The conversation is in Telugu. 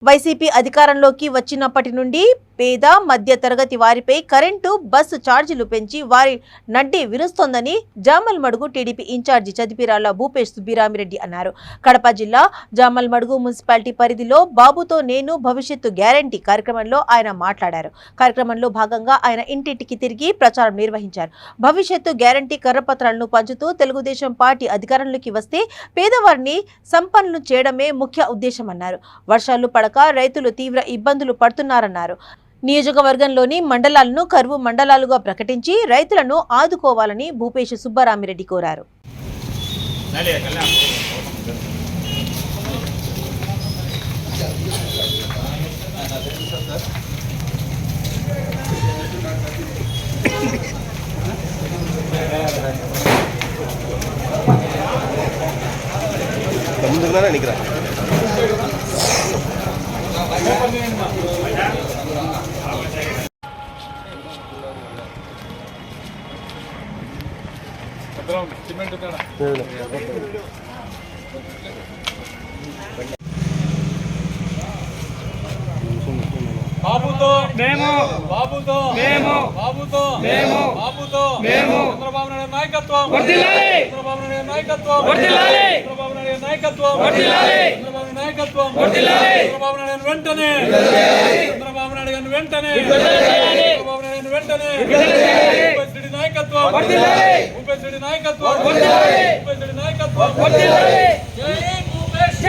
వైసీపీ అధికారంలోకి వచ్చినప్పటి నుండి పేద మధ్య తరగతి వారిపై కరెంటు బస్సు ఛార్జీలు పెంచి వారి నడ్డి విరుస్తోందని జామల్మడుగు టీడీపీ ఇన్ఛార్జి చదిపిరాల భూపేష్ సుబ్బిరామిరెడ్డి అన్నారు. కడప జిల్లా జామల్మడుగు మున్సిపాలిటీ పరిధిలో బాబుతో నేను భవిష్యత్తు గ్యారంటీ కార్యక్రమంలో ఆయన మాట్లాడారు. కార్యక్రమంలో భాగంగా ఆయన ఇంటింటికి తిరిగి ప్రచారం నిర్వహించారు. భవిష్యత్తు గ్యారంటీ కర్రపత్రాలను పంచుతూ తెలుగుదేశం పార్టీ అధికారంలోకి వస్తే పేదవారిని సంపన్నులు చేయడమే ముఖ్య ఉద్దేశమన్నారు. వర్షాలు పడక రైతులు తీవ్ర ఇబ్బందులు పడుతున్నారన్నారు. నియోజకవర్గంలోని మండలాలను కరువు మండలాలుగా ప్రకటించి రైతులను ఆదుకోవాలని భూపేష్ సుబ్బరామిరెడ్డి కోరారు. బాబుతో మేము బాబుతో మేము బాబుతో మేము బాబుతో మేము చంద్రబాబు నాయుడు నాయకత్వం వర్ధిల్లాలి. చంద్రబాబు నాయుడు నాయకత్వం వర్ధిల్లాలి. చంద్రబాబు నాయుడు నాయకత్వం వర్ధిల్లాలి. చంద్రబాబు నాయకత్వం వర్ధిల్లాలి. చంద్రబాబు నాయుడు వెంటనే చంద్రబాబు నాయుడు వెంటనే చంద్రబాబు నాయుడు వెంటనే భూపేష్ రెడ్డి నాయకత్వం వర్ధిల్లాలి. భూపేష్ రెడ్డి నాయకత్వం వర్ధిల్లాలి. భూపేష్ రెడ్డి నాయకత్వం వర్ధిల్లాలి. జై భూపేష్.